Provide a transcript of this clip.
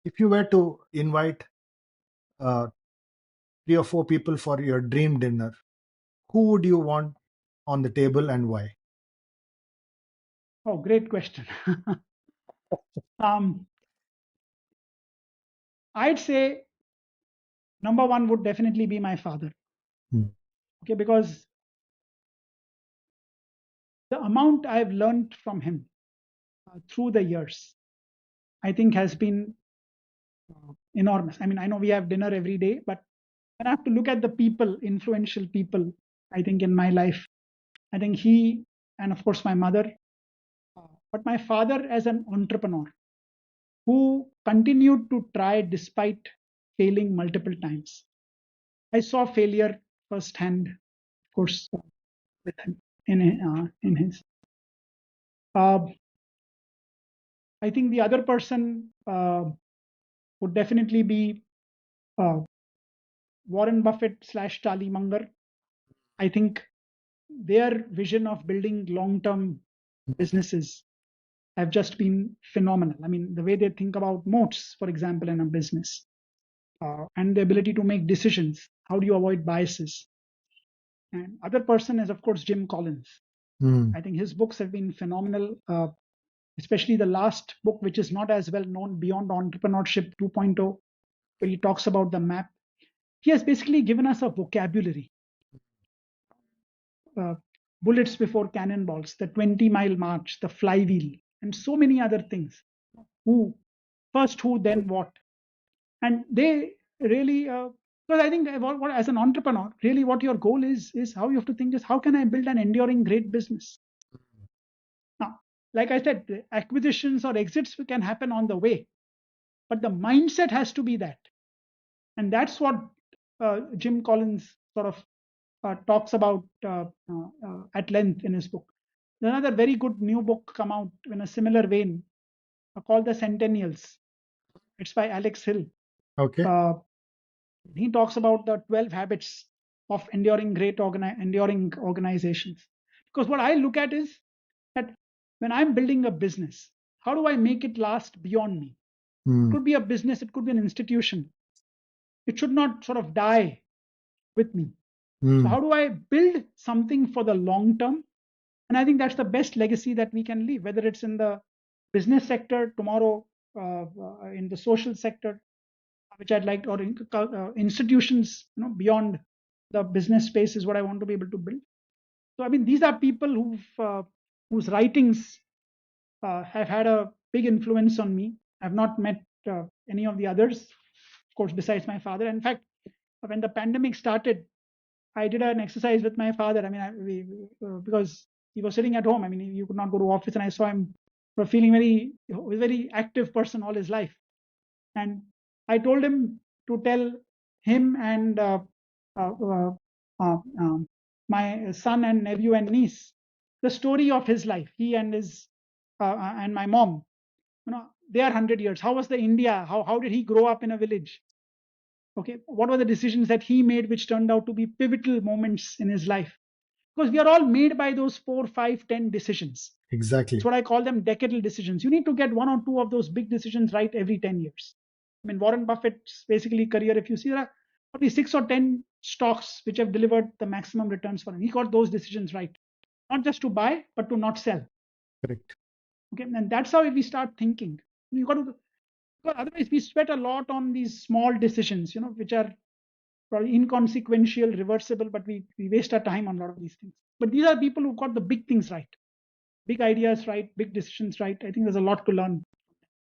If you were to invite 3 or 4 people for your dream dinner, who would you want on the table and why? Oh, great question. um, I'd say number one would definitely be my father. Hmm. Okay, because the amount I've learned from him through the years, I think has been enormous. I mean, I know we have dinner every day, but when I have to look at the people, influential people, I think in my life, I think he, and of course my mother, but my father as an entrepreneur who continued to try despite failing multiple times. I saw failure firsthand, of course, with him in his. Uh, I think the other person would definitely be uh, Warren Buffett slash Charlie Munger. I think their vision of building long-term businesses have just been phenomenal. I mean, the way they think about moats, for example, in a business, and the ability to make decisions. How do you avoid biases? And other person is, of course, Jim Collins. Hmm. I think his books have been phenomenal, especially the last book, which is not as well known, Beyond Entrepreneurship 2.0, where he talks about the map. He has basically given us a vocabulary, uh, bullets before cannonballs, the 20-mile march, the flywheel, and so many other things. Who, first who, then what. And they really, because I think as an entrepreneur, really what your goal is how you have to think is how can I build an enduring great business. Now, like I said, the acquisitions or exits can happen on the way, but the mindset has to be that. And that's what Jim Collins sort of talks about at length in his book. There's another very good new book come out in a similar vein called The Centennials. It's by Alex Hill. Okay. Uh, he talks about the 12 habits of enduring organizations. Because what I look at is that when I'm building a business, how do I make it last beyond me? It Hmm. could be a business, it could be an institution. It should not sort of die with me. So Hmm. how do I build something for the long term? And I think that's the best legacy that we can leave, whether it's in the business sector tomorrow, in the social sector, which I'd like, or institutions, beyond the business space is what I want to be able to build. So I mean, these are people whose writings have had a big influence on me. I've not met any of the others, of course, besides my father. In fact, when the pandemic started, I did an exercise with my father. I mean, because he was sitting at home. I mean, you could not go to office, and I saw him feeling very active person all his life. And I told him to tell him and uh, uh, um, my son and nephew and niece the story of his life. He and his and my mom. They are 100 years. How was the India? How did he grow up in a village? Okay, what were the decisions that he made which turned out to be pivotal moments in his life? Because we are all made by those 4, 5, 10 decisions. It's Exactly. what I call them decadal decisions. You need to get one or two of those big decisions right every 10 years. I mean, Warren Buffett's basically career, if you see, there are probably 6 or 10 stocks which have delivered the maximum returns for him. He got those decisions right, not just to buy, but to not sell. Correct. Okay, and that's how we start thinking. You got to, because otherwise we sweat a lot on these small decisions, which are probably inconsequential, reversible, but we waste our time on a lot of these things. But these are people who got the big things right, big ideas right, big decisions right. I think there's a lot to learn